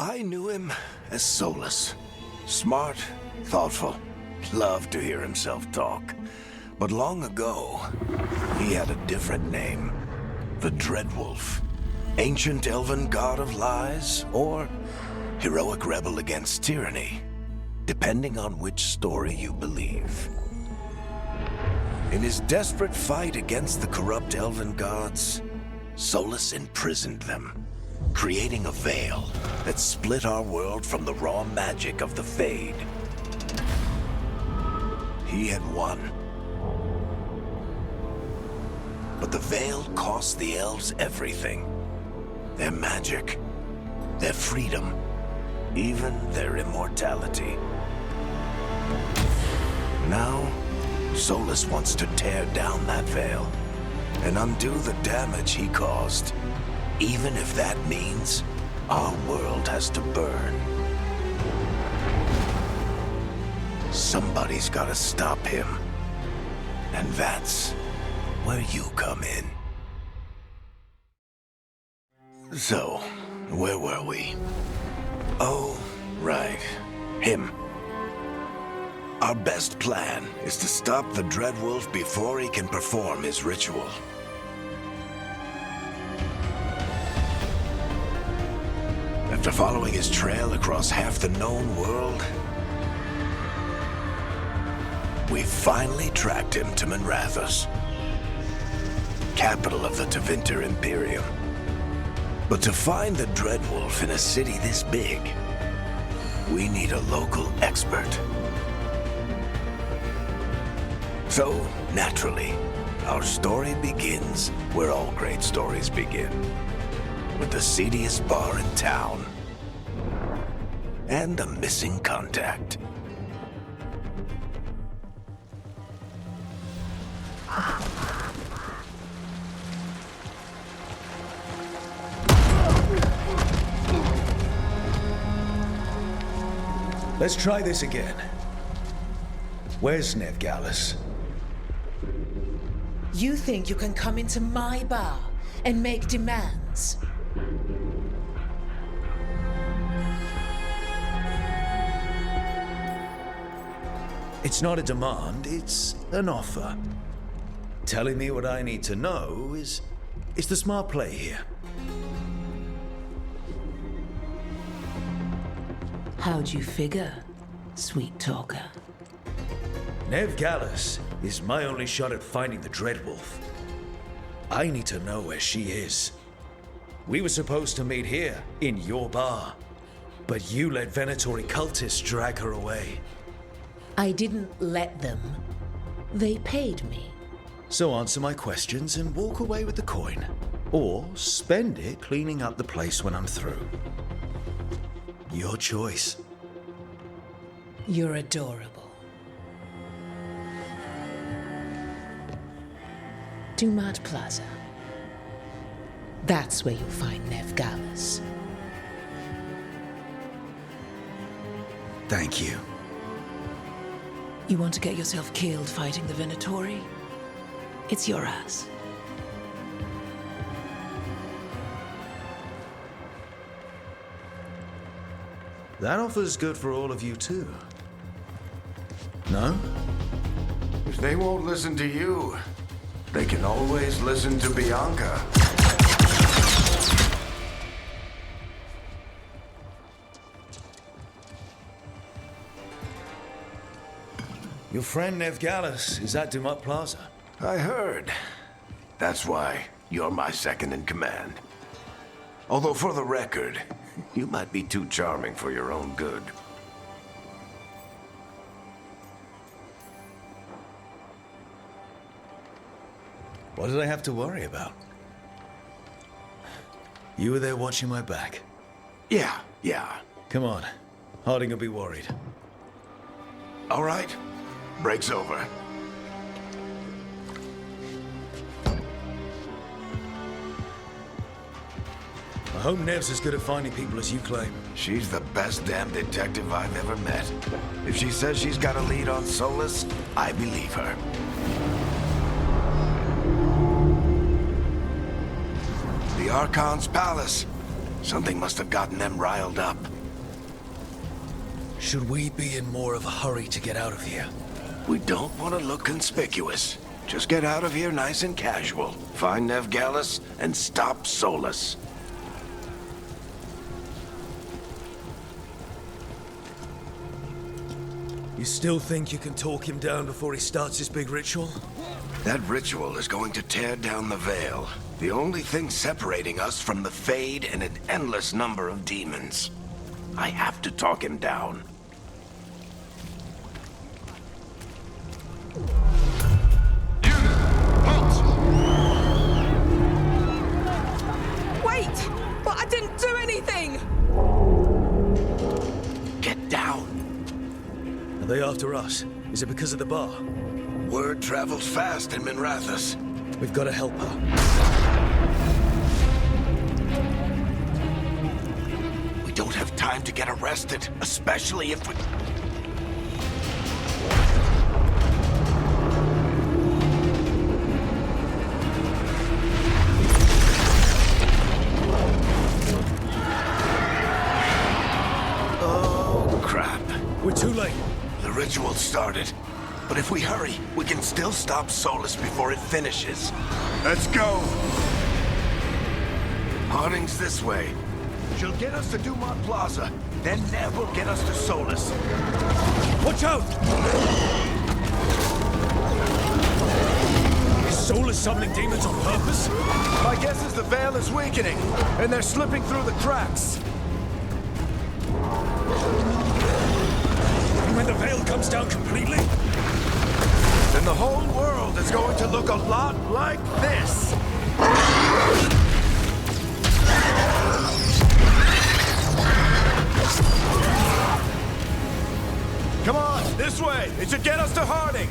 I knew him as Solus. Smart, thoughtful, loved to hear himself talk. But long ago, he had a different name. The Dreadwolf. Ancient elven god of lies, or heroic rebel against tyranny, depending on which story you believe. In his desperate fight against the corrupt elven gods, Solus imprisoned them, creating a veil that split our world from the raw magic of the Fade. He had won. But the veil cost the elves everything. Their magic, their freedom, even their immortality. Now, Solus wants to tear down that veil and undo the damage he caused, even if that means our world has to burn. Somebody's gotta stop him, and that's where you come in. So, where were we? Oh, right. Him. Our best plan is to stop the Dreadwolf before he can perform his ritual. After following his trail across half the known world, we finally tracked him to Minrathous, capital of the Tevinter Imperium. But to find the Dreadwolf in a city this big, we need a local expert. So, naturally, our story begins where all great stories begin, with the seediest bar in town and a missing contact. Let's try this again. Where's Nevgallus? You think you can come into my bar and make demands? It's not a demand, it's an offer. Telling me what I need to know is the smart play here. How'd you figure, sweet talker? Nevgallus is my only shot at finding the Dreadwolf. I need to know where she is. We were supposed to meet here, in your bar. But you let Venatori cultists drag her away. I didn't let them. They paid me. So answer my questions and walk away with the coin. Or spend it cleaning up the place when I'm through. Your choice. You're adorable. Dumad Plaza. That's where you'll find Nevgallus. Thank you. You want to get yourself killed fighting the Venatori? It's your ass. That offer's good for all of you too. No? If they won't listen to you, they can always listen to Bianca. Your friend Nevgallus is at Dumad Plaza. I heard. That's why you're my second in command. Although for the record, you might be too charming for your own good. What did I have to worry about? You were there watching my back. Yeah. Come on. Harding will be worried. All right. Break's over. I hope Nev's as good at finding people as you claim. She's the best damn detective I've ever met. If she says she's got a lead on Solus, I believe her. The Archon's palace. Something must have gotten them riled up. Should we be in more of a hurry to get out of here? We don't want to look conspicuous. Just get out of here nice and casual. Find Veilguard and stop Solasa. You still think you can talk him down before he starts his big ritual? That ritual is going to tear down the veil. The only thing separating us from the Fade and an endless number of demons. I have to talk him down. Wait! But I didn't do anything! Get down. Are they after us? Is it because of the bar? Word travels fast in Minrathous. We've got to help her. We don't have time to get arrested, especially if we... Oh, crap. We're too late. The ritual started. But if we hurry, we can still stop Solasa before it finishes. Let's go! Harding's this way. She'll get us to Dumont Plaza. Then Nev will get us to Solasa. Watch out! Is Solasa summoning demons on purpose? My guess is the veil is weakening, and they're slipping through the cracks. And when the veil comes down completely? Then the whole world is going to look a lot like this. Come on, this way. It should get us to Harding.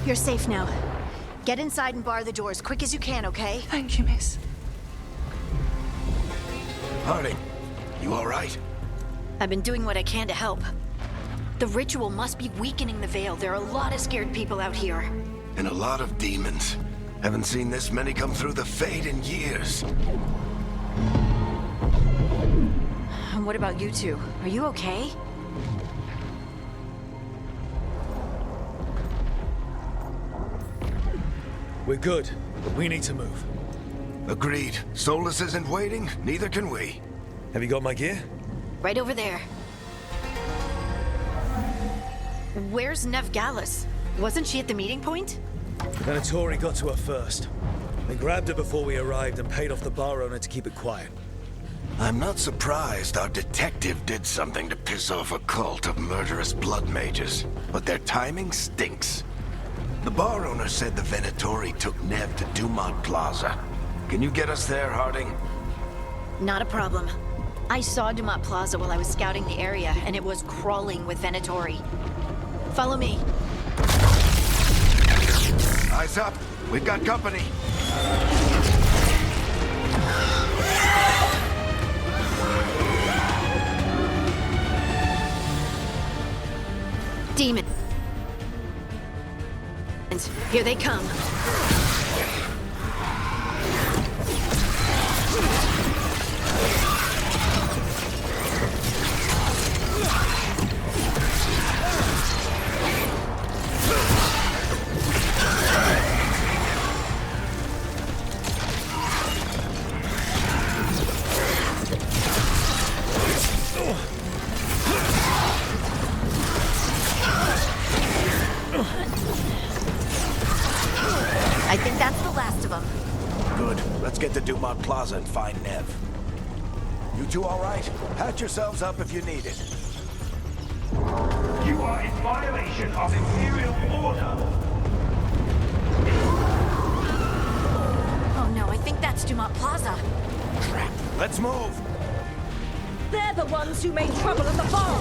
You're safe now. Get inside and bar the doors quick as you can, okay? Thank you, miss. Harding, you all right? I've been doing what I can to help. The ritual must be weakening the veil. There are a lot of scared people out here. And a lot of demons. Haven't seen this many come through the Fade in years. And what about you two? Are you okay? We're good, but we need to move. Agreed. Solasa isn't waiting, neither can we. Have you got my gear? Right over there. Where's Veilguard? Wasn't she at the meeting point? Venatori got to her first. They grabbed her before we arrived and paid off the bar owner to keep it quiet. I'm not surprised our detective did something to piss off a cult of murderous blood mages, but their timing stinks. The bar owner said the Venatori took Nev to Dumont Plaza. Can you get us there, Harding? Not a problem. I saw Dumont Plaza while I was scouting the area, and it was crawling with Venatori. Follow me. Eyes up. We've got company. Demon. Here they come. I think that's the last of them. Good. Let's get to Dumont Plaza and find Nev. You two all right? Patch yourselves up if you need it. You are in violation of Imperial order. Oh no, I think that's Dumont Plaza. Crap. Let's move. They're the ones who made trouble at the bar!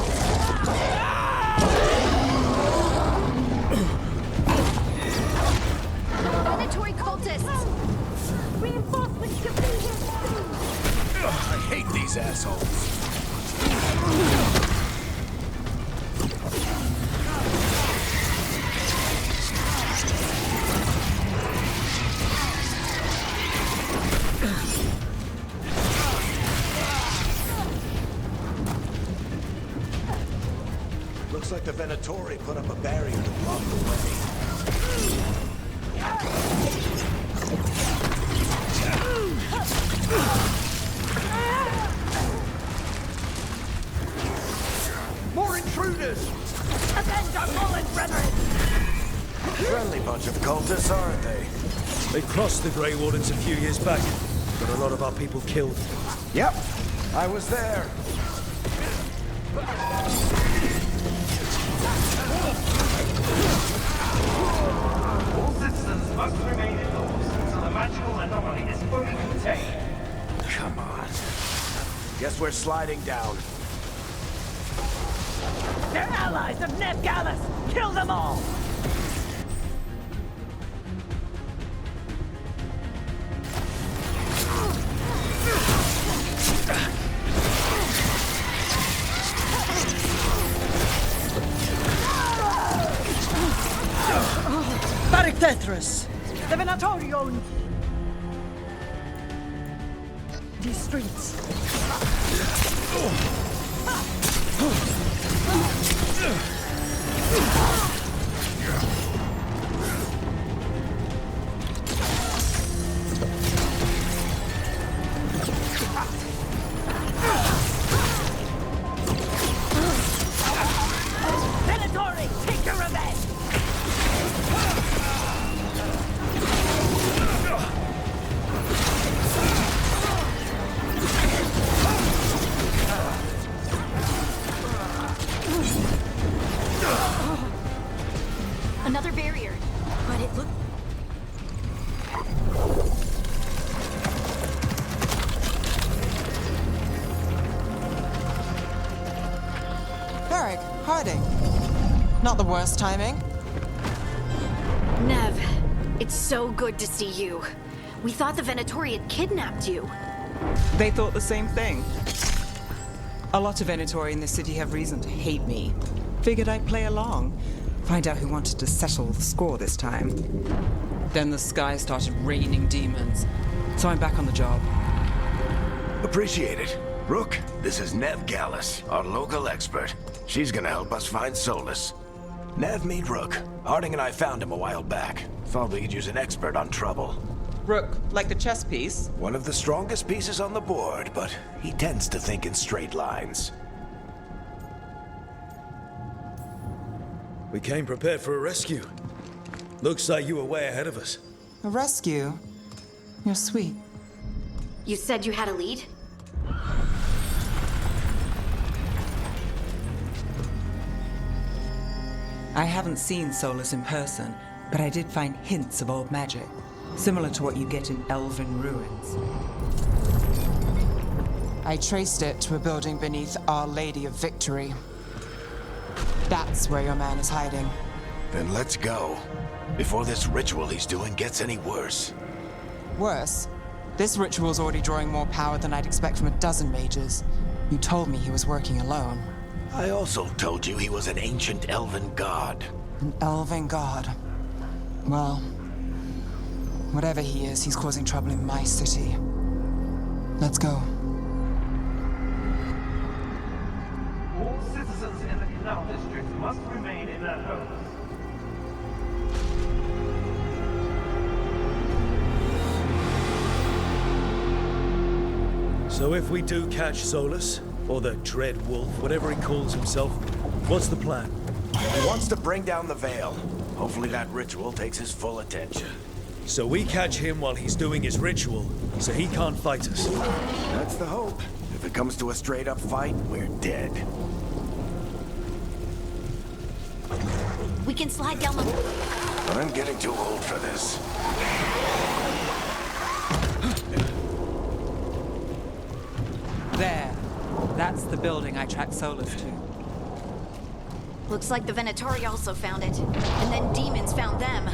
Venatori cultists! Reinforcements should be here soon! I hate these assholes. Looks like the Venatori put up a barrier to block the way. More intruders! Avenge our fallen brethren! Friendly bunch of cultists, aren't they? They crossed the Grey Wardens a few years back. Got a lot of our people killed. Yep, I was there. All citizens must remain indoors until the magical anomaly is fully contained. Come on. Guess we're sliding down. They're allies of Ned Gallus! Kill them all! Varrik Tetris! The Venatorion! These streets. Venatori, take your revenge! Another barrier, but it looked... Varrik, Harding. Not the worst timing. Nev, it's so good to see you. We thought the Venatori had kidnapped you. They thought the same thing. A lot of Venatori in this city have reason to hate me. Figured I'd play along. Find out who wanted to settle the score this time. Then the sky started raining demons. So I'm back on the job. Appreciate it. Rook, this is Nev Gallus, our local expert. She's gonna help us find Solus. Nev, meet Rook. Harding and I found him a while back. Thought we could use an expert on trouble. Rook, like the chess piece? One of the strongest pieces on the board, but he tends to think in straight lines. We came prepared for a rescue. Looks like you were way ahead of us. A rescue? You're sweet. You said you had a lead? I haven't seen Solus in person, but I did find hints of old magic, similar to what you get in elven ruins. I traced it to a building beneath Our Lady of Victory. That's where your man is hiding. Then let's go. Before this ritual he's doing gets any worse. Worse, this ritual's already drawing more power than I'd expect from a dozen mages. You told me he was working alone. I also told you he was an ancient elven god. An elven god. Well, whatever he is, he's causing trouble in my city. Let's go. All citizens in the Canal District must remain in their homes. So if we do catch Solus, or the Dread Wolf, whatever he calls himself, what's the plan? He wants to bring down the Veil. Hopefully that ritual takes his full attention. So we catch him while he's doing his ritual, so he can't fight us. That's the hope. If it comes to a straight-up fight, we're dead. We can slide down the... I'm getting too old for this. There. That's the building I tracked Solus to. Looks like the Venatori also found it. And then demons found them.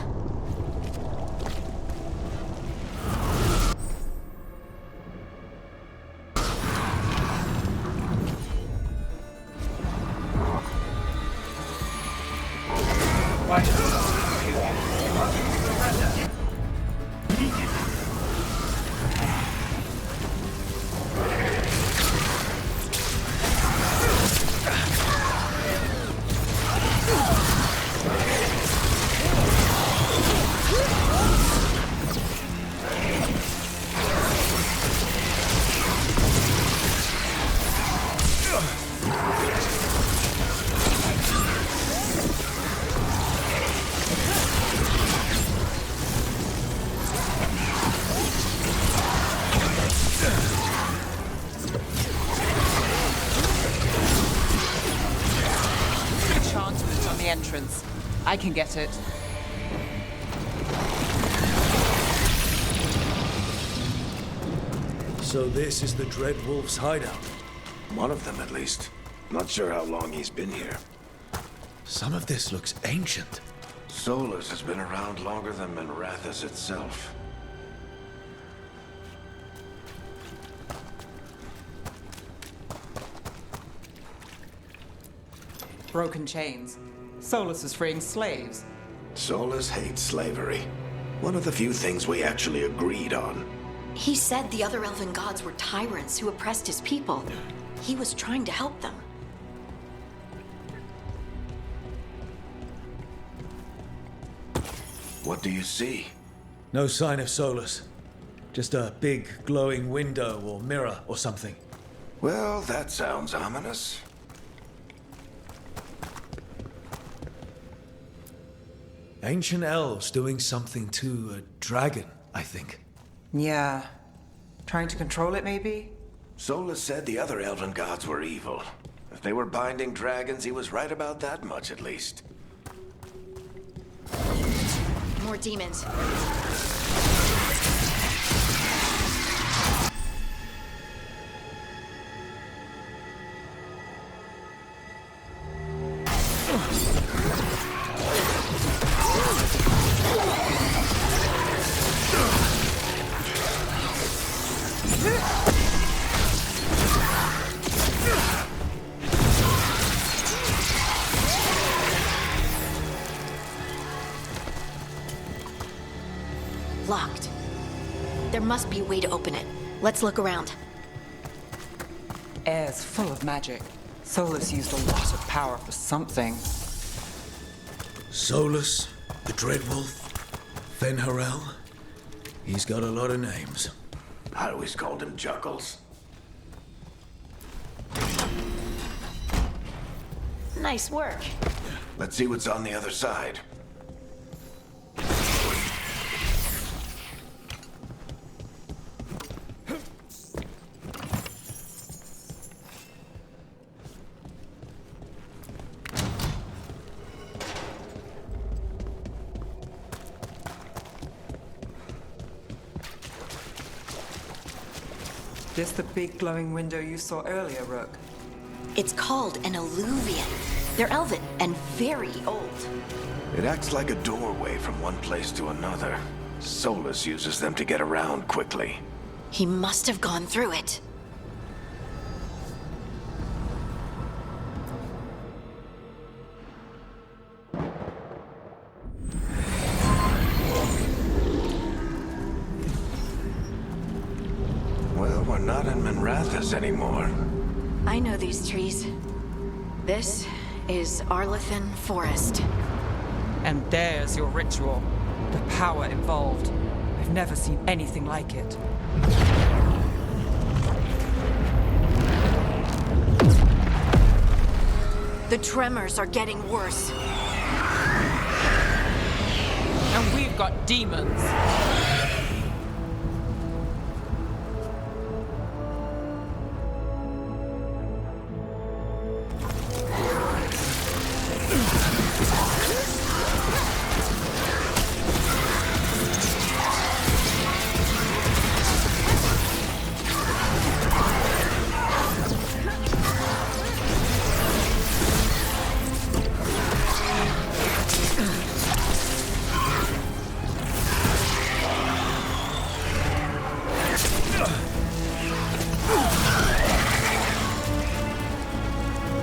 the entrance. I can get it. So this is the Dread Wolf's hideout. One of them, at least. Not sure how long he's been here. Some of this looks ancient. Solus has been around longer than Minrathous itself. Broken chains. Solus is freeing slaves. Solus hates slavery. One of the few things we actually agreed on. He said the other elven gods were tyrants who oppressed his people. He was trying to help them. What do you see? No sign of Solus. Just a big glowing window or mirror or something. Well, that sounds ominous. Ancient elves doing something to a dragon, I think. Yeah. Trying to control it, maybe? Solus said the other elven gods were evil. If they were binding dragons, he was right about that much, at least. More demons. Locked. There must be a way to open it. Let's look around. Air's full of magic. Solus used a lot of power for something. Solus, the Dreadwolf, Fenharel. He's got a lot of names. I always called him Juggles. Nice work. Let's see what's on the other side. This the big glowing window you saw earlier, Rook? It's called an alluvian. They're elven and very old. It acts like a doorway from one place to another. Solus uses them to get around quickly. He must have gone through it. Well, we're not in Minrathous anymore. I know these trees. This is Arlethan Forest. And there's your ritual. The power involved. I've never seen anything like it. The tremors are getting worse. And we've got demons.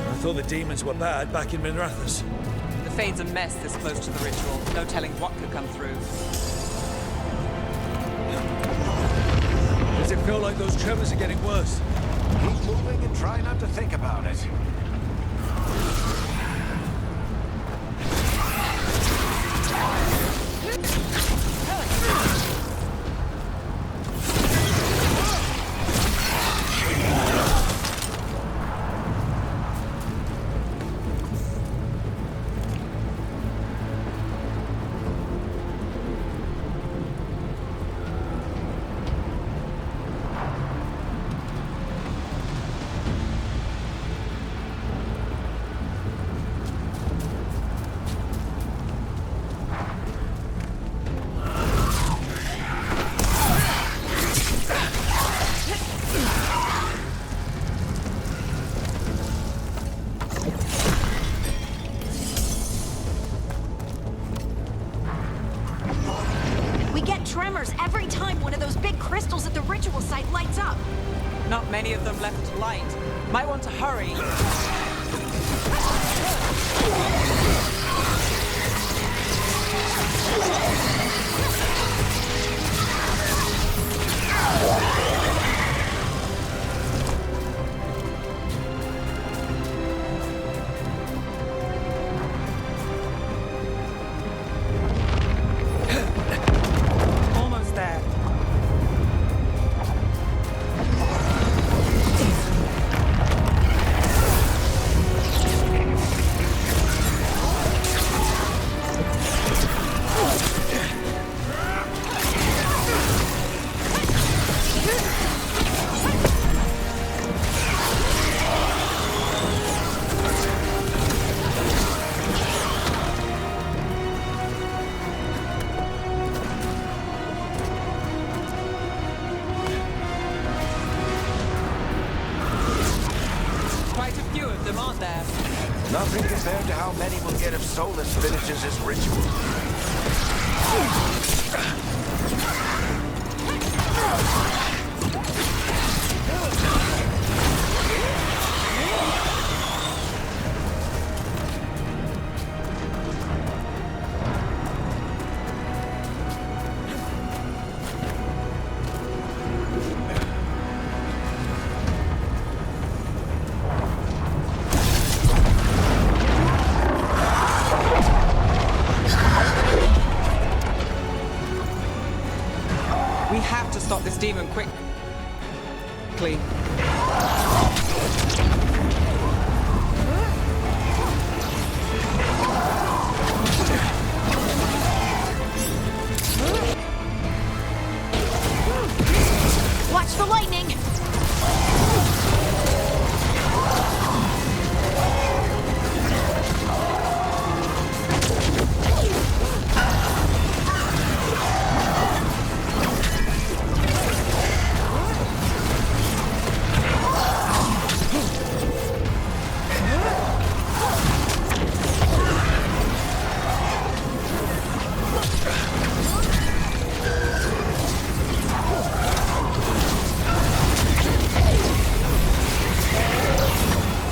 I thought the demons were bad back in Minrathous. The Fade's a mess this close to the ritual. No telling what could come through. Does it feel like those tremors are getting worse? Keep moving and try not to think about it. tremors every time one of those big crystals at the ritual site lights up. Not many of them left to light. Might want to hurry. Almost there. Quite a few of them, aren't there? Nothing compared to how many we'll get if Solus finishes his ritual. We have to stop this demon quickly. Watch the lightning!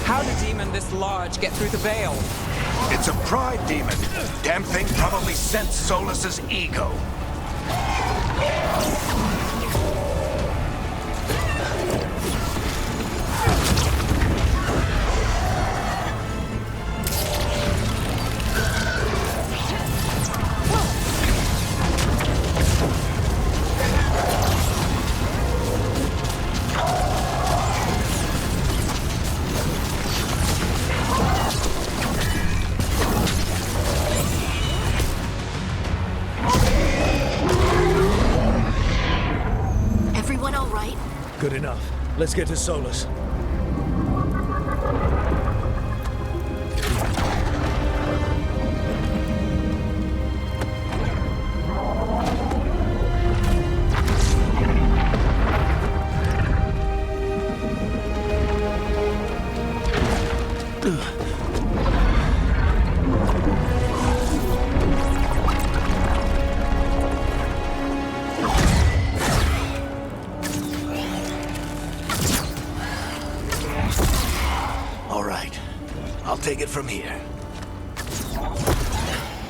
How did a demon this large get through the veil? It's a pride demon. Damn thing probably sensed Solus's ego. Everyone all right? Good enough. Let's get to Solus. All right. I'll take it from here.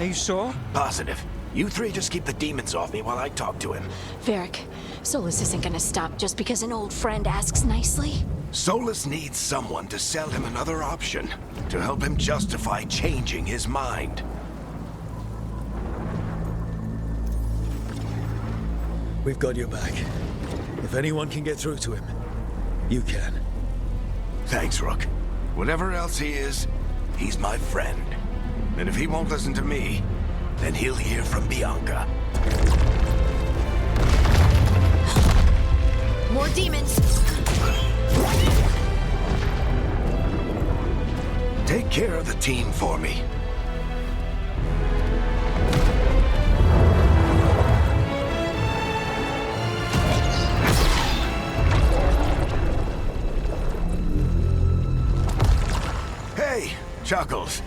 Are you sure? Positive. You three just keep the demons off me while I talk to him. Varric, Solus isn't gonna stop just because an old friend asks nicely. Solus needs someone to sell him another option, to help him justify changing his mind. We've got your back. If anyone can get through to him, you can. Thanks, Rook. Whatever else he is, he's my friend. And if he won't listen to me, then he'll hear from Bianca. More demons! Take care of the team for me. Hey, Chuckles.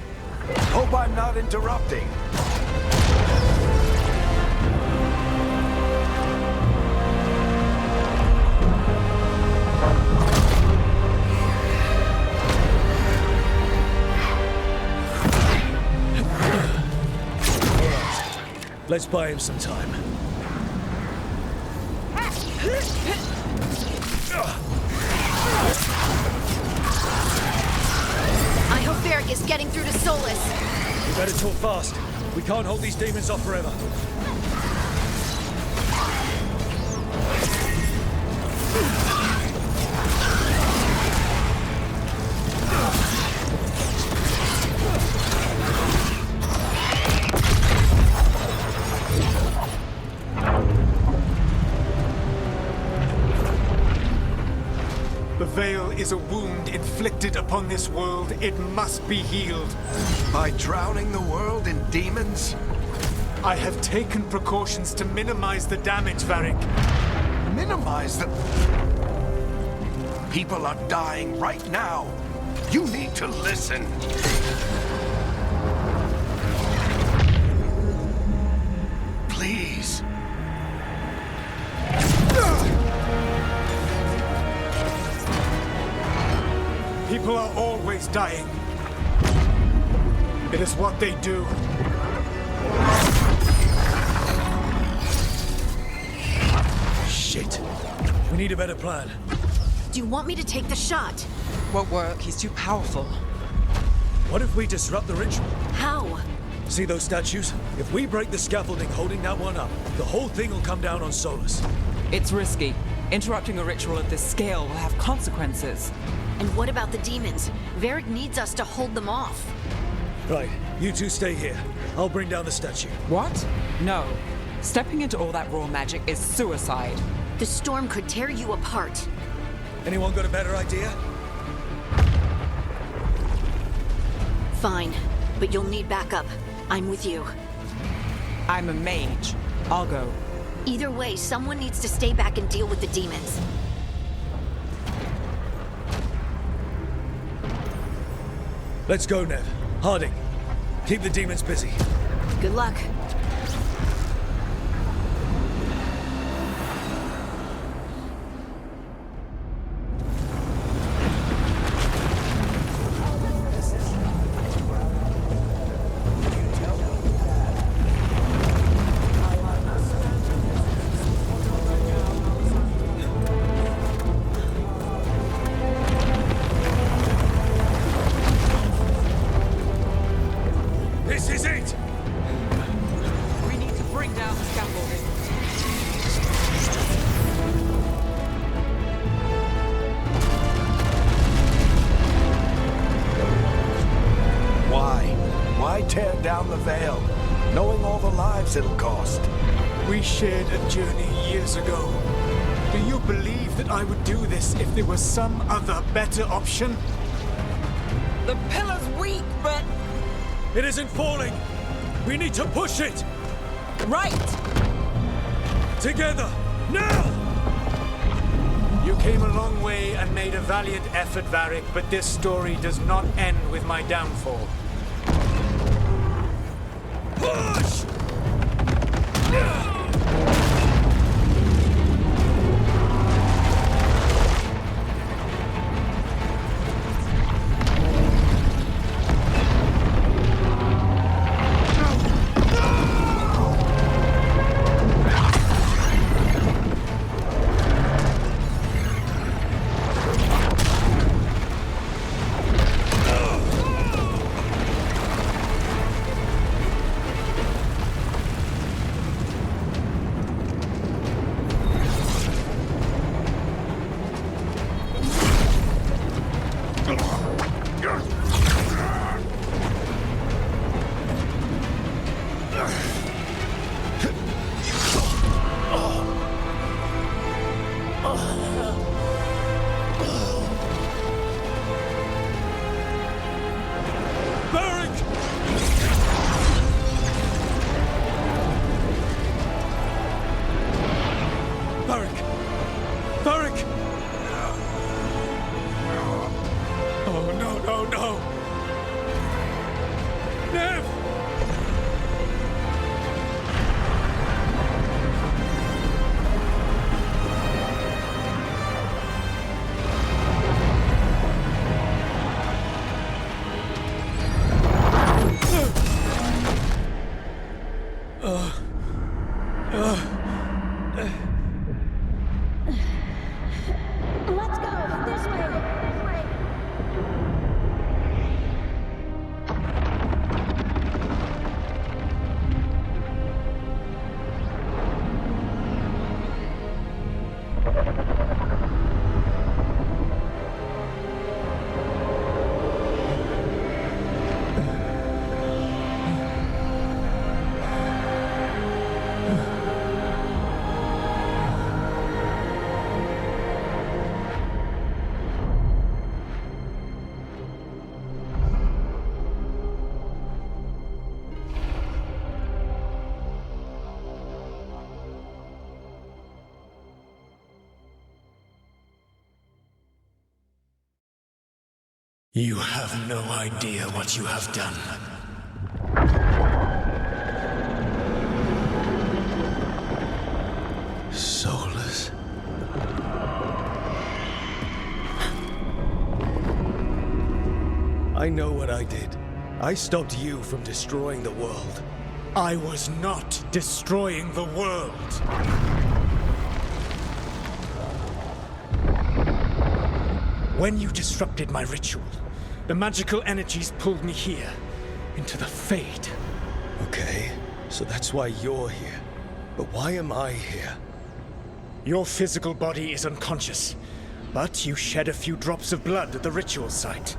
Hope I'm not interrupting. Let's buy him some time. I hope Varrik is getting through to Solus. We better talk fast. We can't hold these demons off forever. The veil is a wound inflicted upon this world. It must be healed. By drowning the world in demons? I have taken precautions to minimize the damage, Varrik. Minimize the... People are dying right now. You need to listen. Please. People are always dying. It is what they do. Shit. We need a better plan. Do you want me to take the shot? Won't work. He's too powerful. What if we disrupt the ritual? How? See those statues? If we break the scaffolding holding that one up, the whole thing will come down on Solus. It's risky. Interrupting a ritual of this scale will have consequences. And what about the demons? Varrik needs us to hold them off. Right, you two stay here. I'll bring down the statue. What? No. Stepping into all that raw magic is suicide. The storm could tear you apart. Anyone got a better idea? Fine, but you'll need backup. I'm with you. I'm a mage. I'll go. Either way, someone needs to stay back and deal with the demons. Let's go, Nev. Harding, keep the demons busy. Good luck. This is it! We need to bring down the scaffolding. Why? Why tear down the veil, knowing all the lives it'll cost? We shared a journey years ago. Do you believe that I would do this if there was some other better option? The pillar's weak, but... It isn't falling! We need to push it! Right! Together! Now! You came a long way and made a valiant effort, Varrik, but this story does not end with my downfall. Push! You have no idea what you have done. Solus. I know what I did. I stopped you from destroying the world. I was not destroying the world. When you disrupted my ritual, the magical energies pulled me here, into the Fade. Okay, so that's why you're here. But why am I here? Your physical body is unconscious, but you shed a few drops of blood at the ritual site.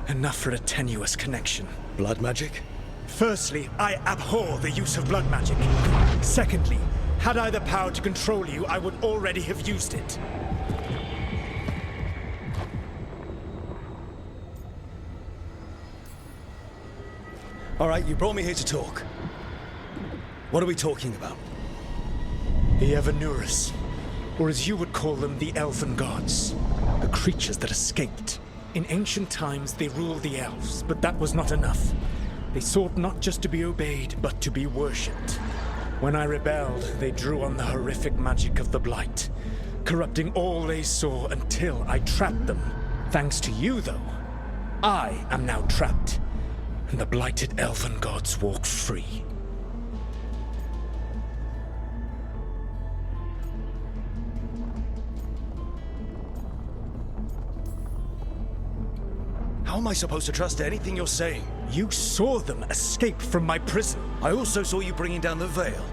Enough for a tenuous connection. Blood magic? Firstly, I abhor the use of blood magic. Secondly, had I the power to control you, I would already have used it. All right, you brought me here to talk. What are we talking about? The Evanurus, or as you would call them, the elven gods. The creatures that escaped. In ancient times, they ruled the elves, but that was not enough. They sought not just to be obeyed, but to be worshipped. When I rebelled, they drew on the horrific magic of the Blight, corrupting all they saw until I trapped them. Thanks to you, though, I am now trapped, and the blighted elven gods walk free. How am I supposed to trust anything you're saying? You saw them escape from my prison. I also saw you bringing down the veil.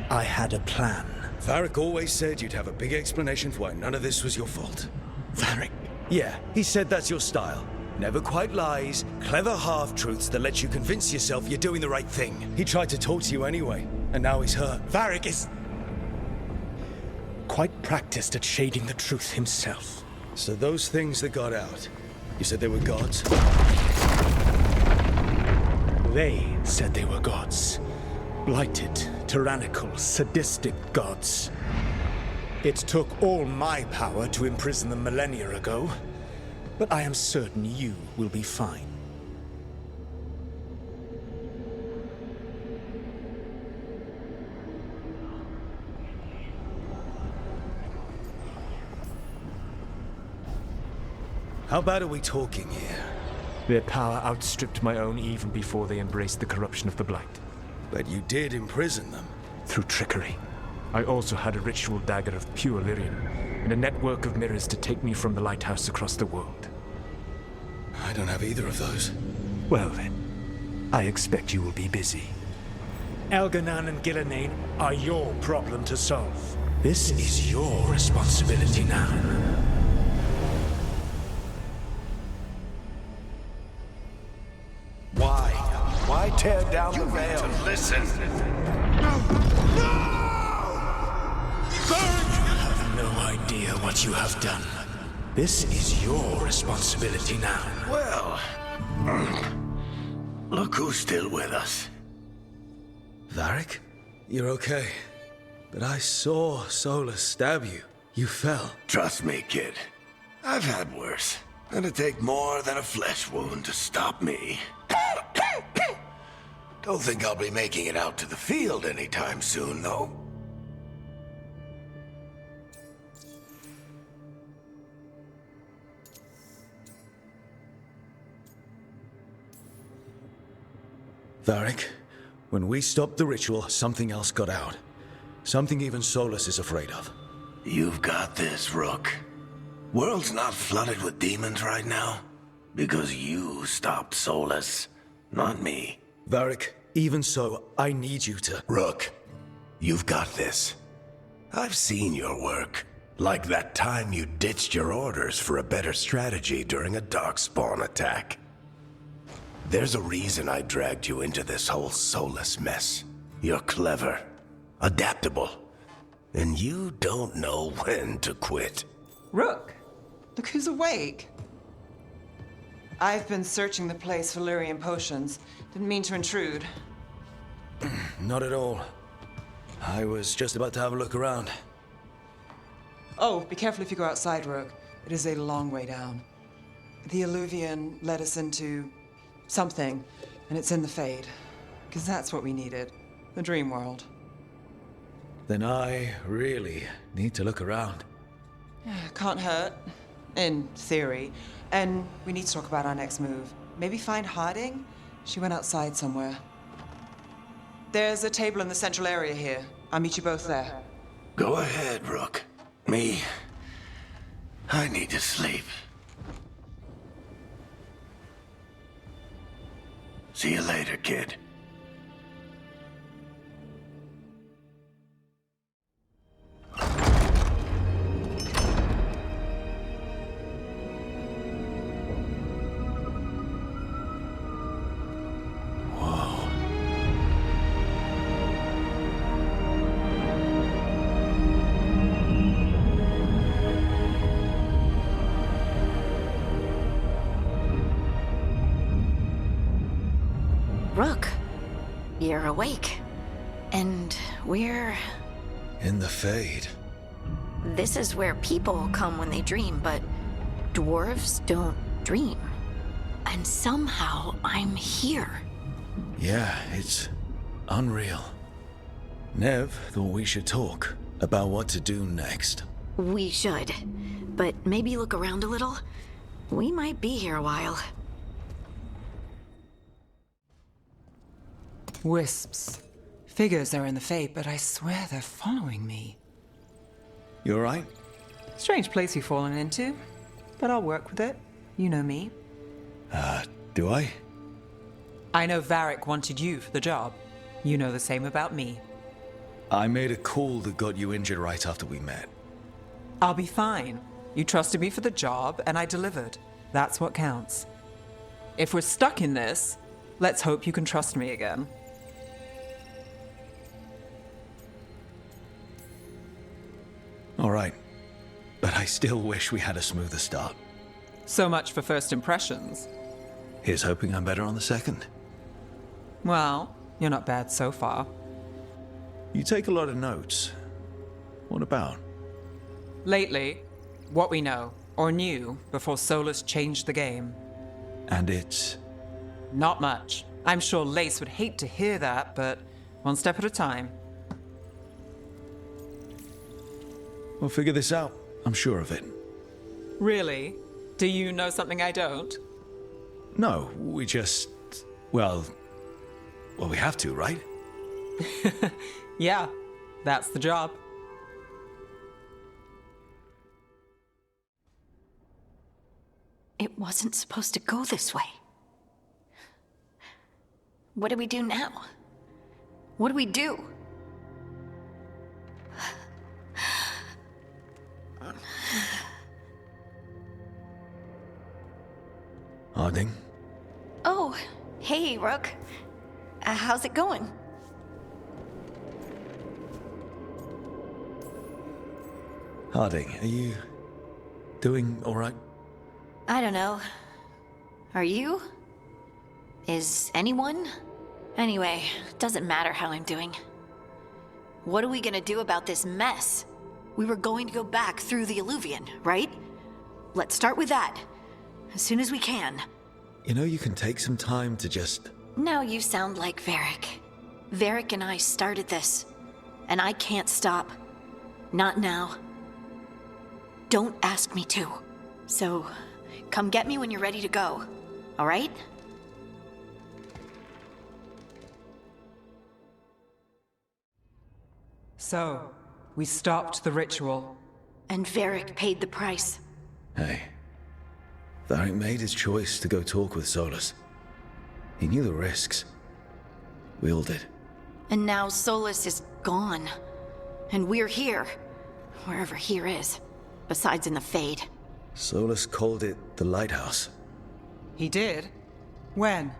I had a plan. Varrik always said you'd have a big explanation for why none of this was your fault. Varrik? Yeah, he said that's your style. Never quite lies, clever half-truths that let you convince yourself you're doing the right thing. He tried to talk to you anyway, and now he's hurt. Varrik is quite practiced at shading the truth himself. So those things that got out, you said they were gods? They said they were gods. Blighted, tyrannical, sadistic gods. It took all my power to imprison them millennia ago, but I am certain you will be fine. How bad are we talking here? Their power outstripped my own even before they embraced the corruption of the Blight. But you did imprison them. Through trickery. I also had a ritual dagger of pure lyrium, and a network of mirrors to take me from the lighthouse across the world. I don't have either of those. Well then, I expect you will be busy. Elganan and Gillenane are your problem to solve. This is your responsibility now. Why tear down the veil? To listen. You have no idea what you have done. This is your responsibility now. Well, look who's still with us. Varrik? You're okay. But I saw Solus stab you. You fell. Trust me, kid. I've had worse. It'd take more than a flesh wound to stop me. Don't think I'll be making it out to the field anytime soon, though. Varrik, when we stopped the ritual, something else got out. Something even Solus is afraid of. You've got this, Rook. World's not flooded with demons right now. Because you stopped Solus, not me. Varrik, even so, I need you to... Rook, you've got this. I've seen your work. Like that time you ditched your orders for a better strategy during a darkspawn attack. There's a reason I dragged you into this whole Solus mess. You're clever, adaptable, and you don't know when to quit. Rook, look who's awake. I've been searching the place for lyrium potions. Didn't mean to intrude. Not at all. I was just about to have a look around. Oh, be careful if you go outside, Rook. It is a long way down. The Illuvian led us into something, and it's in the Fade. Because that's what we needed. The dream world. Then I really need to look around. Can't hurt. In theory. And we need to talk about our next move. Maybe find Harding? She went outside somewhere. There's a table in the central area here. I'll meet you both there. Go ahead, Rook. Me, I need to sleep. See you later, kid. Rook, you're awake. And we're... In the Fade. This is where people come when they dream, but dwarves don't dream. And somehow I'm here. Yeah, it's unreal. Nev thought we should talk about what to do next. We should. But maybe look around a little. We might be here a while. Wisps. Figures are in the Fade, but I swear they're following me. You alright? Strange place you've fallen into, but I'll work with it. You know me. Do I? I know Varrik wanted you for the job. You know the same about me. I made a call that got you injured right after we met. I'll be fine. You trusted me for the job, and I delivered. That's what counts. If we're stuck in this, let's hope you can trust me again. All right. But I still wish we had a smoother start. So much for first impressions. Here's hoping I'm better on the second. Well, you're not bad so far. You take a lot of notes. What about? Lately, what we know, or knew, before Solus changed the game. And it's... Not much. I'm sure Lace would hate to hear that, but one step at a time. We'll figure this out. I'm sure of it. Really? Do you know something I don't? No, we just... Well, we have to, right? Yeah, that's the job. It wasn't supposed to go this way. What do we do now? What do we do? Harding? Oh, hey, Rook. How's it going? Harding, are you doing all right? I don't know. Are you? Is anyone? Anyway, doesn't matter how I'm doing. What are we gonna do about this mess? We were going to go back through the Illuvian, right? Let's start with that. As soon as we can. You know, you can take some time to just... Now you sound like Varrik. Varrik and I started this. And I can't stop. Not now. Don't ask me to. So, come get me when you're ready to go. All right? So, we stopped the ritual. And Varrik paid the price. Hey. Varrik made his choice to go talk with Solus. He knew the risks. We all did. And now Solus is gone. And we're here. Wherever here is. Besides in the Fade. Solus called it the Lighthouse. He did? When?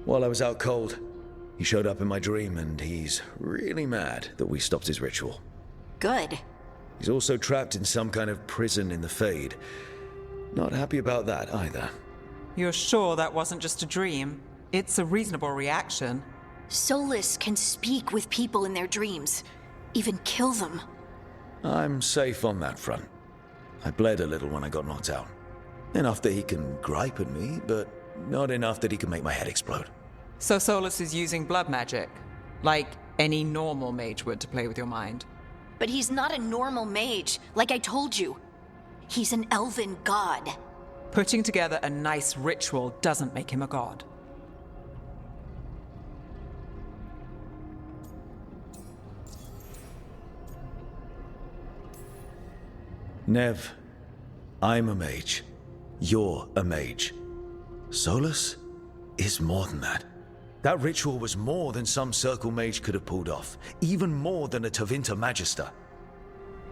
While I was out cold, he showed up in my dream and he's really mad that we stopped his ritual. Good. He's also trapped in some kind of prison in the Fade. Not happy about that either. You're sure that wasn't just a dream? It's a reasonable reaction. Solus can speak with people in their dreams. Even kill them. I'm safe on that front. I bled a little when I got knocked out. Enough that he can gripe at me, but not enough that he can make my head explode. So Solus is using blood magic, like any normal mage would to play with your mind. But he's not a normal mage, like I told you. He's an elven god. Putting together a nice ritual doesn't make him a god. Nev, I'm a mage. You're a mage. Solus is more than that. That ritual was more than some circle mage could have pulled off. Even more than a Tevinter Magister.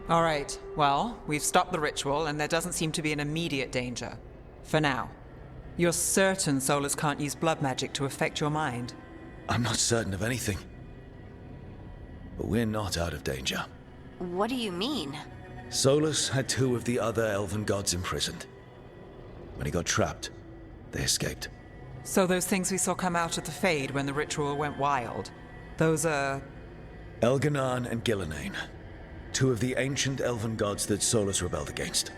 All right, well, we've stopped the ritual and there doesn't seem to be an immediate danger. For now. You're certain Solus can't use blood magic to affect your mind? I'm not certain of anything. But we're not out of danger. What do you mean? Solus had 2 of the other elven gods imprisoned. When he got trapped, they escaped. So those things we saw come out of the Fade when the ritual went wild, those are... Elganan and Gillenane. 2 of the ancient elven gods that Solus rebelled against.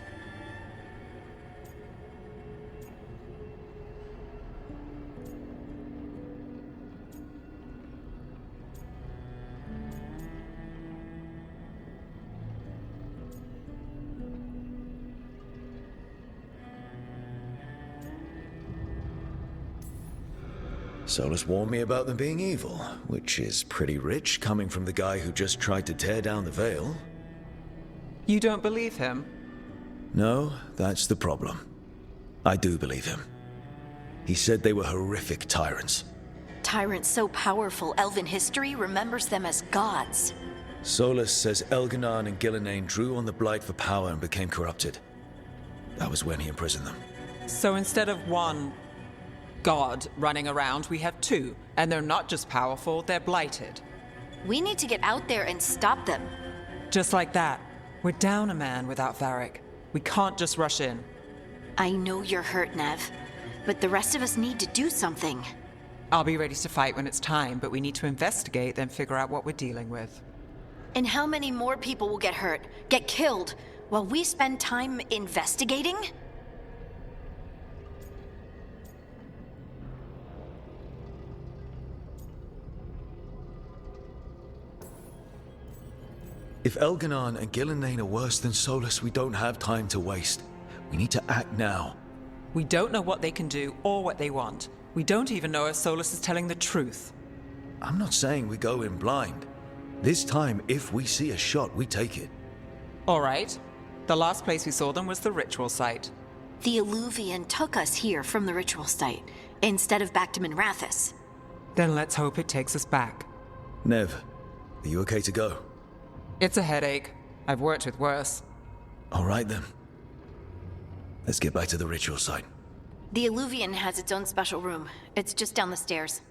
Solus warned me about them being evil, which is pretty rich coming from the guy who just tried to tear down the veil. You don't believe him? No, that's the problem. I do believe him. He said they were horrific tyrants. Tyrants so powerful, elven history remembers them as gods. Solus says Elganan and Gillenane drew on the Blight for power and became corrupted. That was when he imprisoned them. So instead of one god running around, we have 2. And they're not just powerful, they're blighted. We need to get out there and stop them. Just like that. We're down a man without Varic. We can't just rush in. I know you're hurt, Nev, but the rest of us need to do something. I'll be ready to fight when it's time, but we need to investigate, then figure out what we're dealing with. And how many more people will get hurt, get killed, while we spend time investigating? If Elganan and Gillenane are worse than Solus, we don't have time to waste. We need to act now. We don't know what they can do or what they want. We don't even know if Solus is telling the truth. I'm not saying we go in blind. This time, if we see a shot, we take it. All right. The last place we saw them was the ritual site. The Illuvian took us here from the ritual site, instead of back to Minrathous. Then let's hope it takes us back. Nev, are you okay to go? It's a headache. I've worked with worse. All right then. Let's get back to the ritual site. The Illuvian has its own special room. It's just down the stairs.